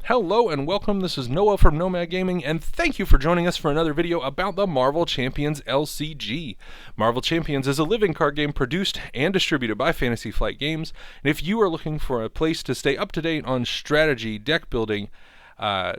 Hello and welcome, this is Noah from Nomad Gaming, and thank you for joining us for another video about the Marvel Champions LCG. Marvel Champions is a living card game produced and distributed by Fantasy Flight Games, and if you are looking for a place to stay up to date on strategy, deck building,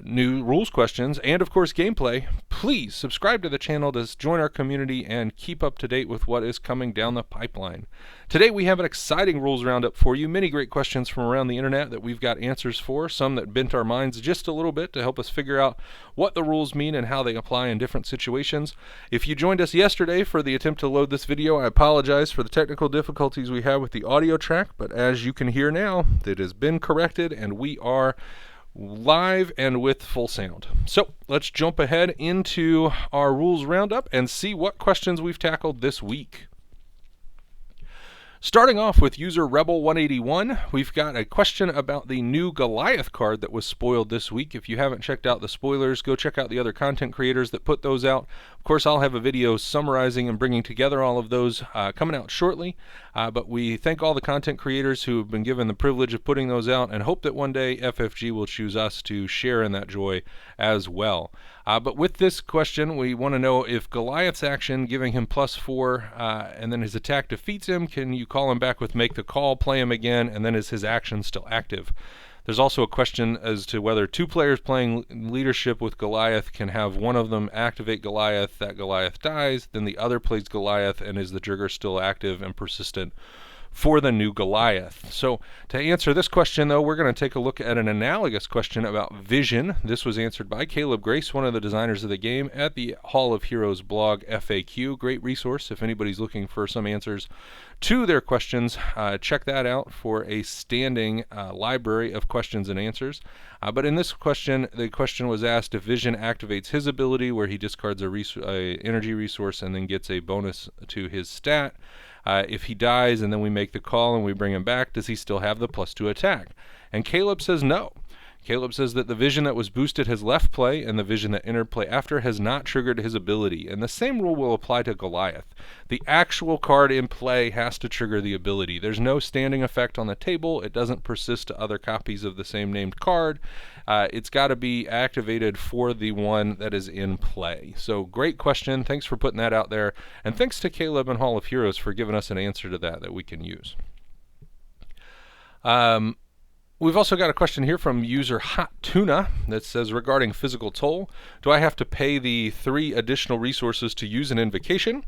new rules questions, and of course gameplay, please subscribe to the channel to join our community and keep up to date with what is coming down the pipeline. Today we have an exciting rules roundup for you, many great questions from around the internet that we've got answers for, some that bent our minds just a little bit to help us figure out what the rules mean and how they apply in different situations. If you joined us yesterday for the attempt to load this video, I apologize for the technical difficulties we had with the audio track, but as you can hear now, it has been corrected and we are live and with full sound. So let's jump ahead into our rules roundup and see what questions we've tackled this week. Starting off with user Rebel181, we've got a question about the new Goliath card that was spoiled this week. If you haven't checked out the spoilers, go check out the other content creators that put those out. Of course, I'll have a video summarizing and bringing together all of those coming out shortly. But we thank all the content creators who have been given the privilege of putting those out and hope that one day FFG will choose us to share in that joy as well. But with this question, we want to know if Goliath's action, giving him +4, and then his attack defeats him, can you call him back with make the call, play him again, and then is his action still active? There's also a question as to whether two players playing leadership with Goliath can have one of them activate Goliath, that Goliath dies, then the other plays Goliath, and is the trigger still active and persistent for the new Goliath? So to answer this question, though, we're going to take a look at an analogous question about Vision. This was answered by Caleb Grace, one of the designers of the game, at the Hall of Heroes blog FAQ. Great resource if anybody's looking for some answers to their questions. Check that out for a standing library of questions and answers. But in this question, the question was asked if Vision activates his ability where he discards a energy resource and then gets a bonus to his stat. If he dies and then we make the call and we bring him back, does he still have the +2 attack? And Caleb says no. Caleb says that the Vision that was boosted has left play and the Vision that entered play after has not triggered his ability. And the same rule will apply to Goliath. The actual card in play has to trigger the ability. There's no standing effect on the table. It doesn't persist to other copies of the same named card. It's got to be activated for the one that is in play. So great question. Thanks for putting that out there. And thanks to Caleb and Hall of Heroes for giving us an answer to that we can use. We've also got a question here from user Hot Tuna that says, regarding physical toll, do I have to pay the 3 additional resources to use an invocation?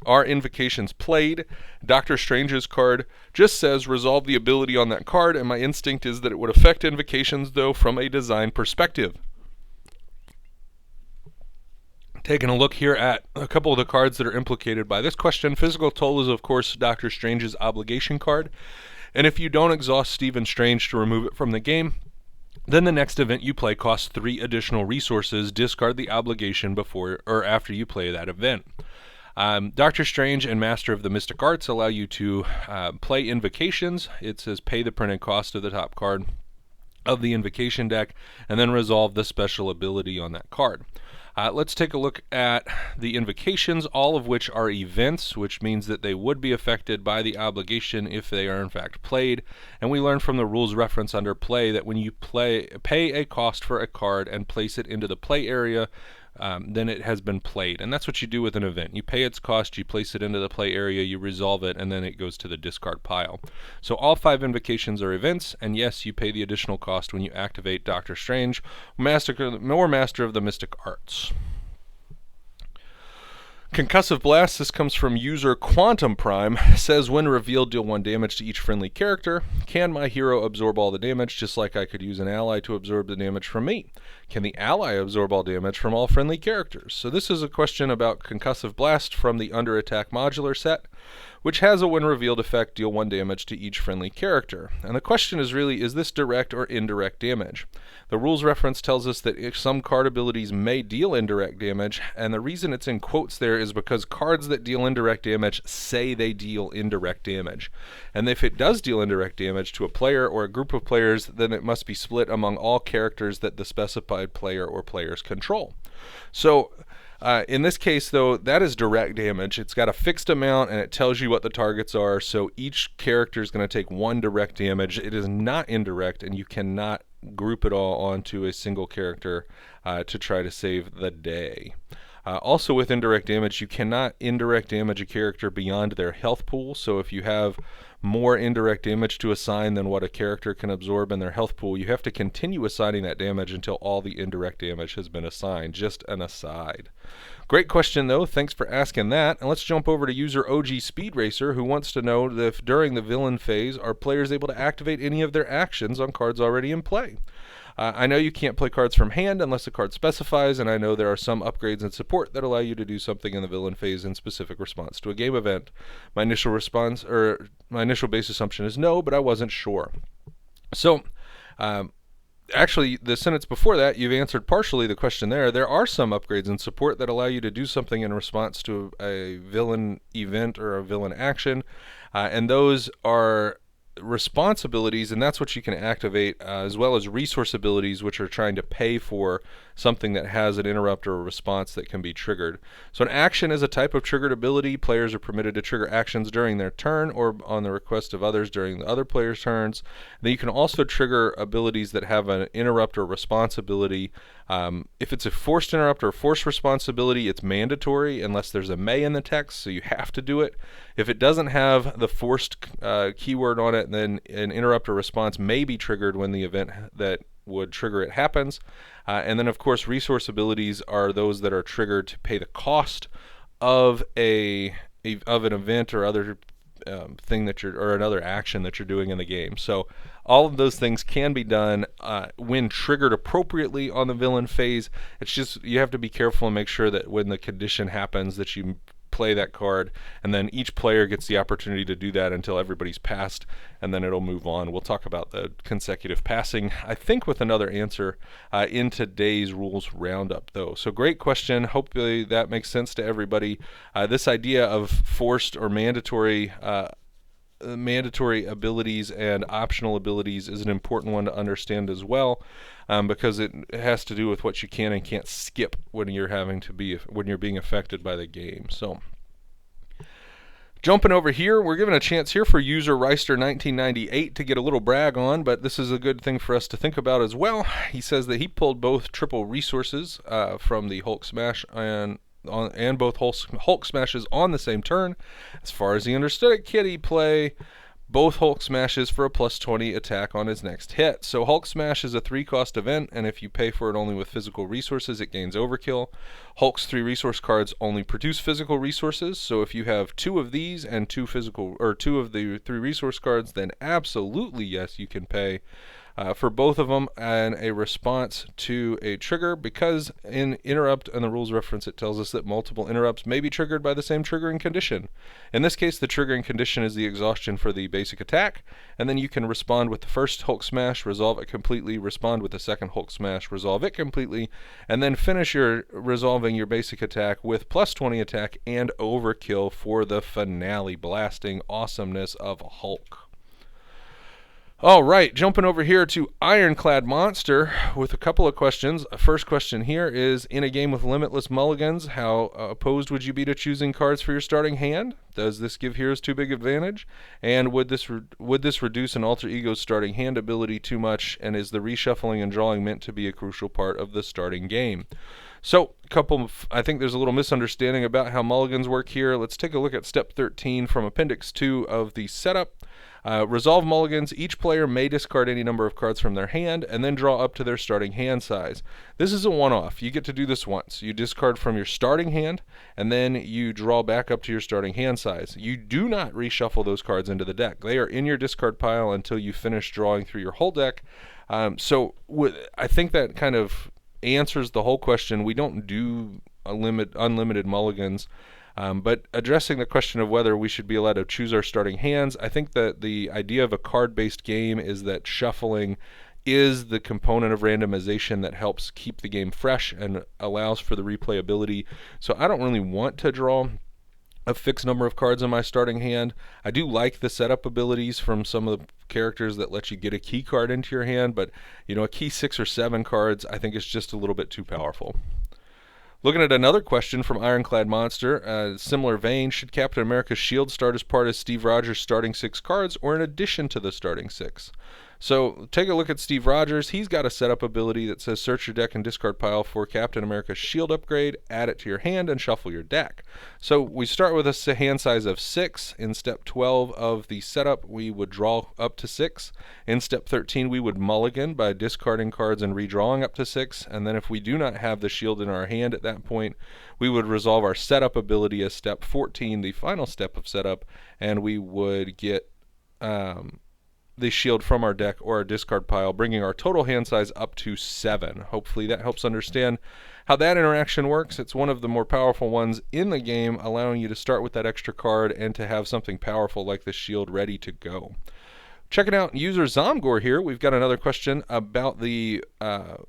Are invocations played? Doctor Strange's card just says resolve the ability on that card, and my instinct is that it would affect invocations, though, from a design perspective. Taking a look here at a couple of the cards that are implicated by this question. Physical toll is, of course, Doctor Strange's obligation card. And if you don't exhaust Stephen Strange to remove it from the game, then the next event you play costs 3 additional resources. Discard the obligation before or after you play that event. Doctor Strange and Master of the Mystic Arts allow you to play invocations. It says pay the printed cost of the top card of the invocation deck and then resolve the special ability on that card. Let's take a look at the invocations, all of which are events, which means that they would be affected by the obligation if they are in fact played. And we learned from the rules reference under play that when you pay a cost for a card and place it into the play area, then it has been played. And that's what you do with an event. You pay its cost, you place it into the play area, you resolve it, and then it goes to the discard pile. So all 5 invocations are events, and yes, you pay the additional cost when you activate Doctor Strange, Master of the Mystic Arts. Concussive Blast, this comes from user Quantum Prime, says when revealed deal 1 damage to each friendly character. Can my hero absorb all the damage just like I could use an ally to absorb the damage from me? Can the ally absorb all damage from all friendly characters? So this is a question about Concussive Blast from the Under Attack modular set, which has a when revealed effect, deal 1 damage to each friendly character. And the question is really, is this direct or indirect damage? The rules reference tells us that if some card abilities may deal indirect damage, and the reason it's in quotes there is because cards that deal indirect damage say they deal indirect damage. And if it does deal indirect damage to a player or a group of players, then it must be split among all characters that the specified player or players control. So In this case, though, that is direct damage. It's got a fixed amount, and it tells you what the targets are, so each character is going to take 1 direct damage. It is not indirect, and you cannot group it all onto a single character to try to save the day. Also with indirect damage, you cannot indirect damage a character beyond their health pool, so if you have more indirect damage to assign than what a character can absorb in their health pool, you have to continue assigning that damage until all the indirect damage has been assigned. Just an aside. Great question though, thanks for asking that. And let's jump over to user OG Speed Racer, who wants to know if during the villain phase, are players able to activate any of their actions on cards already in play? I know you can't play cards from hand unless the card specifies, and I know there are some upgrades and support that allow you to do something in the villain phase in specific response to a game event. My initial base assumption is no, but I wasn't sure. So, actually, the sentence before that, you've answered partially the question there. There are some upgrades and support that allow you to do something in response to a villain event or a villain action, and those are responsibilities, and that's what you can activate, as well as resource abilities, which are trying to pay for something that has an interrupt or a response that can be triggered. So an action is a type of triggered ability. Players are permitted to trigger actions during their turn or on the request of others during the other players' turns. Then you can also trigger abilities that have an interrupt or responsibility. If it's a forced interrupt or forced responsibility, it's mandatory unless there's a may in the text, so you have to do it. If it doesn't have the forced keyword on it, then an interrupt or response may be triggered when the event that would trigger it happens. And then, of course, resource abilities are those that are triggered to pay the cost of an event or other thing that or another action that you're doing in the game. So all of those things can be done when triggered appropriately on the villain phase. It's just you have to be careful and make sure that when the condition happens that you play that card, and then each player gets the opportunity to do that until everybody's passed, and then it'll move on. We'll talk about the consecutive passing, I think, with another answer in today's rules roundup, though. So great question. Hopefully that makes sense to everybody. This idea of forced or mandatory abilities and optional abilities is an important one to understand as well, because it has to do with what you can and can't skip when you're being affected by the game. So jumping over here, we're given a chance here for user Reister1998 to get a little brag on, but this is a good thing for us to think about as well. He says that he pulled both triple resources from the Hulk Smash and both Hulk Smashes on the same turn. As far as he understood it, Kitty play both Hulk Smashes for a +20 attack on his next hit. So Hulk Smash is a 3-cost event, and if you pay for it only with physical resources, it gains overkill. Hulk's 3 resource cards only produce physical resources, so if you have 2 of these and 2 of the 3 resource cards, then absolutely yes, you can pay for both of them and a response to a trigger, because in interrupt and the rules reference it tells us that multiple interrupts may be triggered by the same triggering condition. In this case, the triggering condition is the exhaustion for the basic attack, and then you can respond with the first Hulk Smash, resolve it completely, respond with the second Hulk Smash, resolve it completely, and then finish your resolving your basic attack with +20 attack and overkill for the finale blasting awesomeness of Hulk. All right, jumping over here to Ironclad Monster with a couple of questions. First question here is, in a game with limitless mulligans, how opposed would you be to choosing cards for your starting hand? Does this give heroes too big advantage? And would this reduce an alter ego's starting hand ability too much? And is the reshuffling and drawing meant to be a crucial part of the starting game? So, I think there's a little misunderstanding about how mulligans work here. Let's take a look at step 13 from Appendix 2 of the setup. Resolve mulligans. Each player may discard any number of cards from their hand and then draw up to their starting hand size. This is a one-off. You get to do this once. You discard from your starting hand and then you draw back up to your starting hand size. You do not reshuffle those cards into the deck. They are in your discard pile until you finish drawing through your whole deck. I think that kind of answers the whole question. We don't do unlimited mulligans. But addressing the question of whether we should be allowed to choose our starting hands, I think that the idea of a card-based game is that shuffling is the component of randomization that helps keep the game fresh and allows for the replayability. So I don't really want to draw a fixed number of cards in my starting hand. I do like the setup abilities from some of the characters that let you get a key card into your hand, but a key 6 or 7 cards I think is just a little bit too powerful. Looking at another question from Ironclad Monster, similar vein, should Captain America's shield start as part of Steve Rogers' starting 6 cards or in addition to the starting 6? So take a look at Steve Rogers. He's got a setup ability that says search your deck and discard pile for Captain America's shield upgrade, add it to your hand, and shuffle your deck. So we start with a hand size of 6. In step 12 of the setup, we would draw up to 6. In step 13, we would mulligan by discarding cards and redrawing up to 6. And then if we do not have the shield in our hand at that point, we would resolve our setup ability as step 14, the final step of setup, and we would get the shield from our deck or our discard pile, bringing our total hand size up to 7. Hopefully that helps understand how that interaction works. It's one of the more powerful ones in the game, allowing you to start with that extra card and to have something powerful like the shield ready to go. Checking out user Zomgor here, we've got another question about the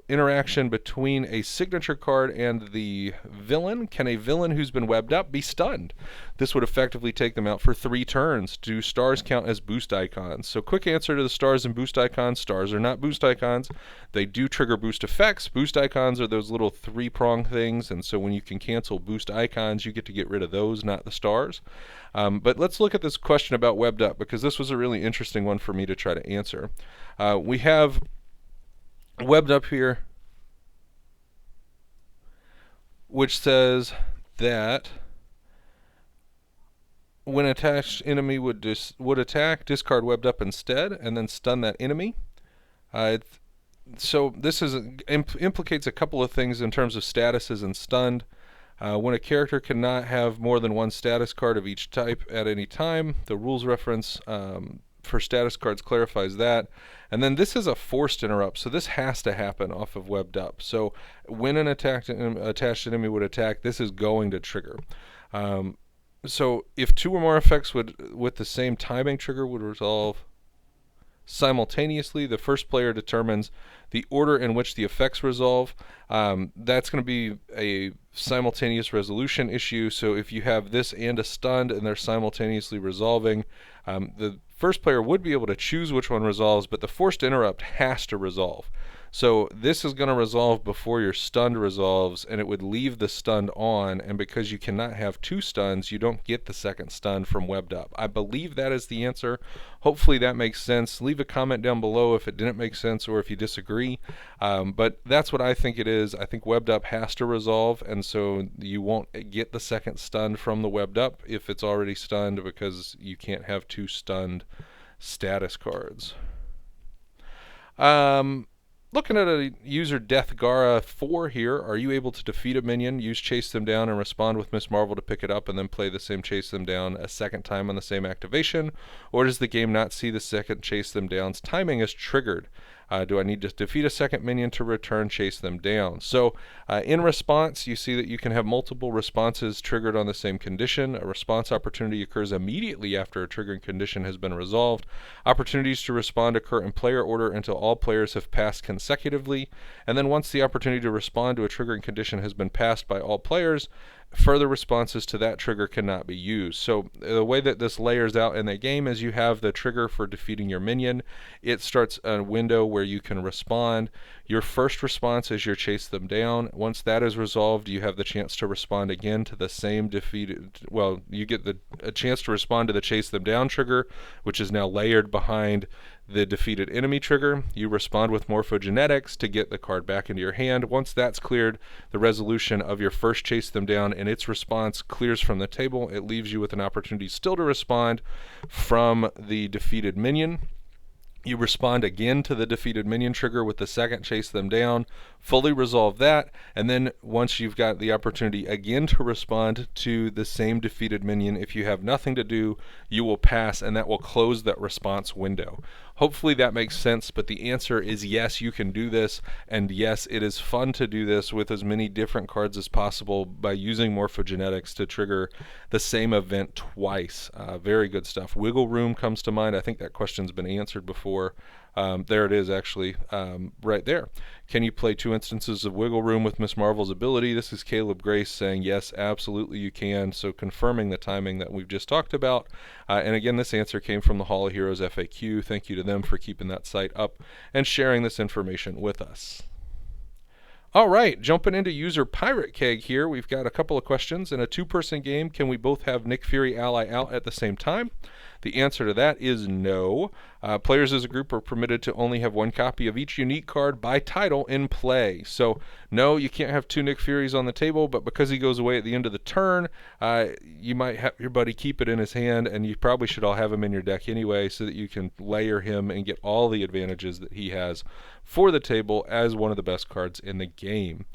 interaction between a signature card and the villain. Can a villain who's been webbed up be stunned? This would effectively take them out for 3 turns. Do stars count as boost icons? So quick answer to the stars and boost icons. Stars are not boost icons. They do trigger boost effects. Boost icons are those little 3-prong things, and so when you can cancel boost icons, you get to get rid of those, not the stars. But let's look at this question about webbed up, because this was a really interesting one for me to try to answer. We have webbed up here, which says that when an attached enemy would attack, discard webbed up instead, and then stun that enemy. So this implicates a couple of things in terms of statuses and stunned. When a character cannot have more than 1 status card of each type at any time, the rules reference for status cards clarifies that. And then this is a forced interrupt, so this has to happen off of webbed up. So when an attached enemy would attack, this is going to trigger. So if 2 or more effects with the same timing trigger would resolve simultaneously, the first player determines the order in which the effects resolve. That's going to be a simultaneous resolution issue. So if you have this and a stunned and they're simultaneously resolving, the first player would be able to choose which one resolves, but the forced interrupt has to resolve. So this is going to resolve before your stunned resolves, and it would leave the stunned on, and because you cannot have 2 stuns, you don't get the second stun from webbed up. I believe that is the answer. Hopefully that makes sense. Leave a comment down below if it didn't make sense or if you disagree. But that's what I think it is. I think webbed up has to resolve, and so you won't get the second stun from the webbed up if it's already stunned, because you can't have 2 stunned status cards. Looking at a user DeathGara4 here, are you able to defeat a minion, use Chase Them Down, and respond with Miss Marvel to pick it up, and then play the same Chase Them Down a second time on the same activation? Or does the game not see the second Chase Them Down's timing as triggered? Do I need to defeat a second minion to return Chase Them Down? So in response, you see that you can have multiple responses triggered on the same condition. A response opportunity occurs immediately after a triggering condition has been resolved. Opportunities to respond occur in player order until all players have passed consecutively. And then once the opportunity to respond to a triggering condition has been passed by all players, further responses to that trigger cannot be used. So the way that this layers out in the game is you have the trigger for defeating your minion. It starts a window where you can respond. Your first response is your Chase Them Down. Once that is resolved, you have the chance to respond again to the same defeated, well, you get a chance to respond to the Chase Them Down trigger, which is now layered behind the defeated enemy trigger. You respond with morphogenetics to get the card back into your hand. Once that's cleared, the resolution of your first Chase Them Down and its response clears from the table. It leaves you with an opportunity still to respond from the defeated minion. You respond again to the defeated minion trigger with the second Chase Them Down, fully resolve that, and then once you've got the opportunity again to respond to the same defeated minion, if you have nothing to do, you will pass, and that will close that response window. Hopefully that makes sense, but the answer is yes, you can do this, and yes, it is fun to do this with as many different cards as possible by using morphogenetics to trigger the same event twice. Very good stuff. Wiggle Room comes to mind. I think that question's been answered before. There it is, actually, right there. Can you play 2 instances of Wiggle Room with Miss Marvel's ability? This is Caleb Grace saying yes, absolutely you can. So confirming the timing that we've just talked about. And again, this answer came from the Hall of Heroes FAQ. Thank you to them for keeping that site up and sharing this information with us. All right, jumping into user Pirate Keg here, we've got a couple of questions. In a two-person game, can we both have Nick Fury ally out at the same time? The answer to that is no. Players as a group are permitted to only have one copy of each unique card by title in play. So, no, you can't have two Nick Furies on the table, but because he goes away at the end of the turn, you might have your buddy keep it in his hand, and you probably should all have him in your deck anyway so that you can layer him and get all the advantages that he has for the table as one of the best cards in the game.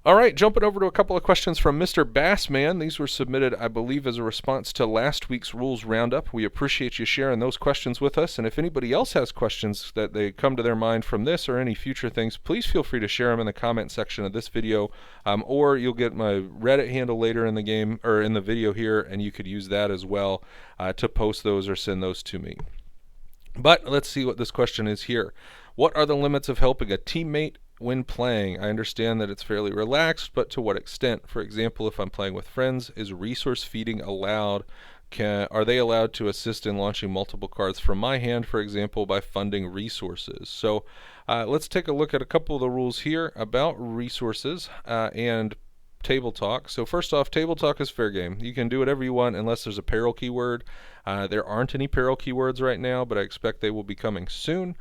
All right, jumping over to a couple of questions from Mr. Bassman. These were submitted, I believe, as a response to last week's Rules Roundup. We appreciate you sharing those questions with us, and if anybody else has questions that they come to their mind from this or any future things, please feel free to share them in the comment section of this video, or you'll get my Reddit handle later in the game, or in the video here, and you could use that as well to post those or send those to me. But let's see what this question is here. What are the limits of helping a teammate when playing? I understand that it's fairly relaxed, but to what extent? For example, if I'm playing with friends, is resource feeding allowed? Are they allowed to assist in launching multiple cards from my hand, for example, by funding resources? So let's take a look at a couple of the rules here about resources and table talk. So first off, table talk is fair game. You can do whatever you want unless there's a peril keyword. There aren't any peril keywords right now, but I expect they will be coming soon.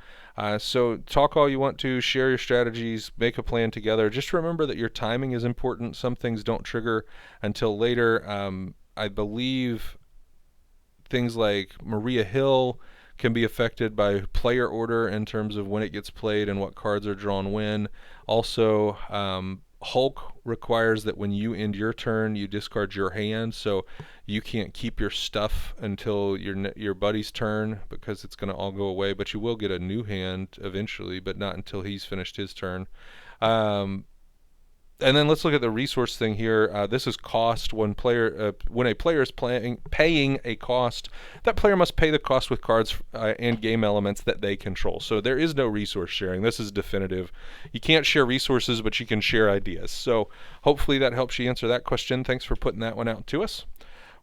So talk all you want to, share your strategies, make a plan together. Just remember that your timing is important. Some things don't trigger until later. I believe things like Maria Hill can be affected by player order in terms of when it gets played and what cards are drawn when. Also, Hulk requires that when you end your turn, you discard your hand, so you can't keep your stuff until your buddy's turn because it's going to all go away, but you will get a new hand eventually, but not until he's finished his turn. And then let's look at the resource thing here. This is cost. When a player is paying a cost, that player must pay the cost with cards and game elements that they control. So there is no resource sharing. This is definitive. You can't share resources, but you can share ideas. So hopefully that helps you answer that question. Thanks for putting that one out to us.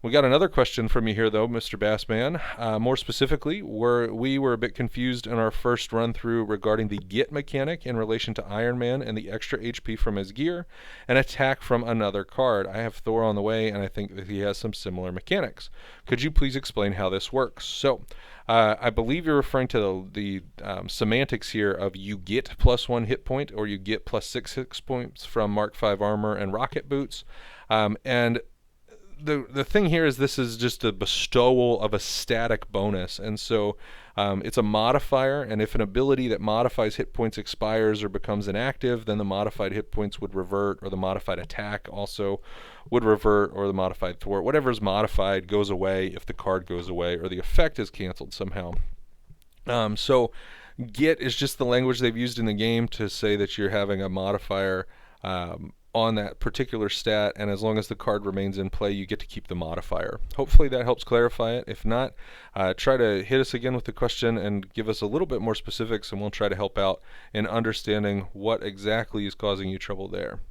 We got another question from you here, though, Mr. Bassman. More specifically, we were a bit confused in our first run through regarding the get mechanic in relation to Iron Man and the extra HP from his gear and attack from another card. I have Thor on the way, and I think that he has some similar mechanics. Could you please explain how this works? So, I believe you're referring to the semantics here of you get +1 hit point or you get +6 hit points from Mark V armor and rocket boots. And the thing here is this is just a bestowal of a static bonus, and so it's a modifier, and if an ability that modifies hit points expires or becomes inactive, then the modified hit points would revert, or the modified attack also would revert, or the modified thwart. Whatever's modified goes away if the card goes away or the effect is canceled somehow. So get is just the language they've used in the game to say that you're having a modifier on that particular stat, and as long as the card remains in play, you get to keep the modifier. Hopefully that helps clarify it. If not, try to hit us again with the question and give us a little bit more specifics, and we'll try to help out in understanding what exactly is causing you trouble there.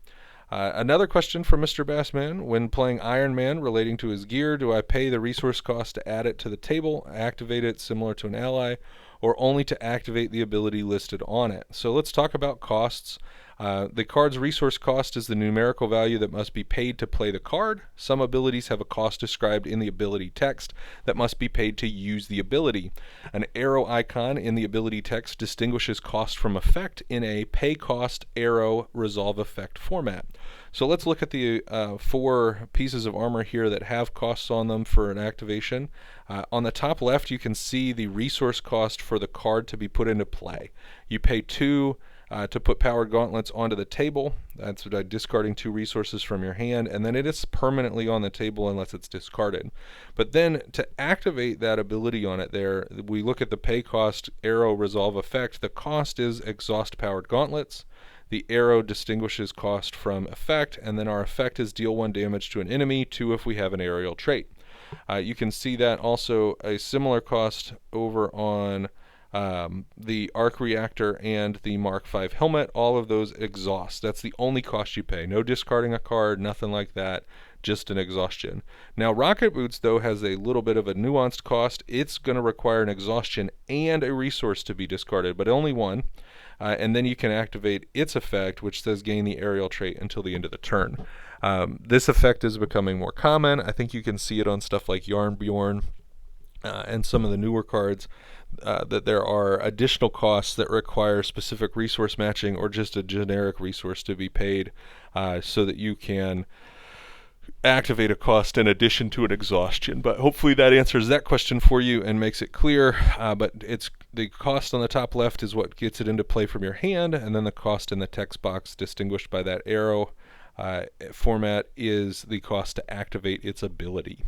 Another question from Mr. Bassman. When playing Iron Man relating to his gear, do I pay the resource cost to add it to the table, activate it similar to an ally, or only to activate the ability listed on it? So let's talk about costs. The card's resource cost is the numerical value that must be paid to play the card. Some abilities have a cost described in the ability text that must be paid to use the ability. An arrow icon in the ability text distinguishes cost from effect in a pay cost arrow resolve effect format. So let's look at the 4 pieces of armor here that have costs on them for an activation. On the top left, you can see the resource cost for the card to be put into play. You pay 2 to put powered gauntlets onto the table. That's by discarding 2 resources from your hand, and then it is permanently on the table unless it's discarded. But then to activate that ability on it there, we look at the pay cost arrow resolve effect. The cost is exhaust powered gauntlets. The arrow distinguishes cost from effect, and then our effect is deal 1 damage to an enemy, 2 if we have an aerial trait. You can see that also a similar cost over on the arc reactor and the Mark V helmet. All of those exhaust. That's the only cost you pay. No discarding a card, nothing like that, just an exhaustion. Now rocket boots though has a little bit of a nuanced cost. It's going to require an exhaustion and a resource to be discarded, but only one. and then you can activate its effect, which says gain the aerial trait until the end of the turn. This effect is becoming more common. I think you can see it on stuff like Yarnbjorn and some of the newer cards, that there are additional costs that require specific resource matching or just a generic resource to be paid, so that you can activate a cost in addition to an exhaustion. But hopefully that answers that question for you and makes it clear. But it's the cost on the top left is what gets it into play from your hand, and then the cost in the text box distinguished by that arrow format is the cost to activate its ability.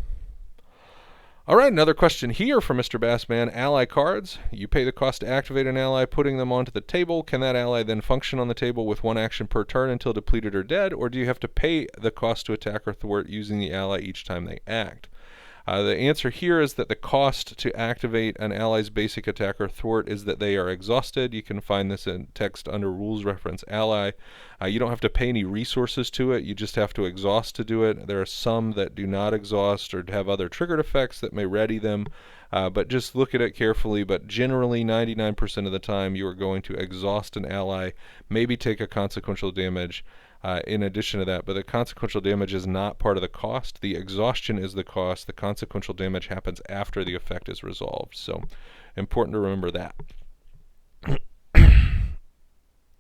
All right, another question here from Mr. Bassman. Ally cards. You pay the cost to activate an ally, putting them onto the table. Can that ally then function on the table with one action per turn until depleted or dead, or do you have to pay the cost to attack or thwart using the ally each time they act? The answer here is that the cost to activate an ally's basic attack or thwart is that they are exhausted. You can find this in text under rules reference ally. You don't have to pay any resources to it. You just have to exhaust to do it. There are some that do not exhaust or have other triggered effects that may ready them, but just look at it carefully. But generally 99% of the time you are going to exhaust an ally, maybe take a consequential damage in addition to that, but the consequential damage is not part of the cost. The exhaustion is the cost. The consequential damage happens after the effect is resolved. So important to remember that.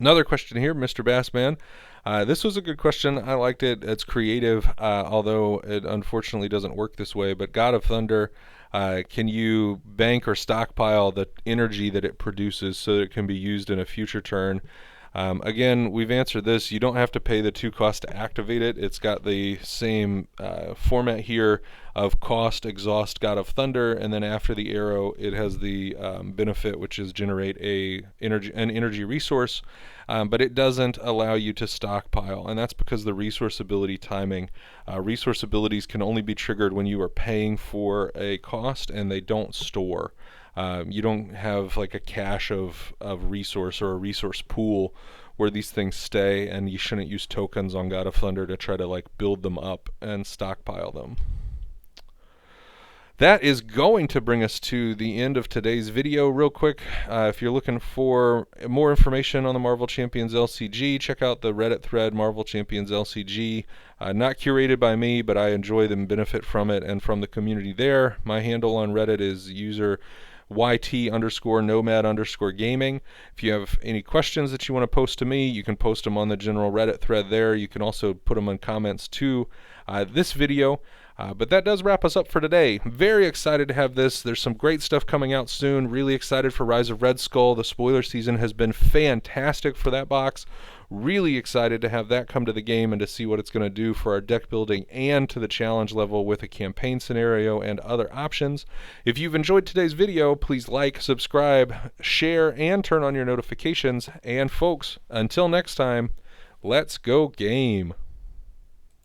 Another question here, Mr. Bassman. This was a good question. I liked it. It's creative, although it unfortunately doesn't work this way. But God of Thunder, can you bank or stockpile the energy that it produces so that it can be used in a future turn? Again, we've answered this. You don't have to pay the 2 costs to activate it. It's got the same format here of cost, exhaust, God of Thunder, and then after the arrow, it has the benefit, which is generate an energy resource, but it doesn't allow you to stockpile, and that's because the resource ability timing. Resource abilities can only be triggered when you are paying for a cost, and they don't store. You don't have like a cache of resource or a resource pool where these things stay, and you shouldn't use tokens on God of Thunder to try to like build them up and stockpile them. That is going to bring us to the end of today's video. Real quick, if you're looking for more information on the Marvel Champions LCG, check out the Reddit thread, Marvel Champions LCG. Not curated by me, but I enjoy them, benefit from it, and from the community there. My handle on Reddit is user YT_Nomad Gaming. If you have any questions that you want to post to me, you can post them on the general Reddit thread there. You can also put them in comments to this video. But that does wrap us up for today. Very excited to have this. There's some great stuff coming out soon. Really excited for Rise of Red Skull. The spoiler season has been fantastic for that box. Really excited to have that come to the game and to see what it's going to do for our deck building and to the challenge level with a campaign scenario and other options. If you've enjoyed today's video, please like, subscribe, share, and turn on your notifications. And folks, until next time, let's go game.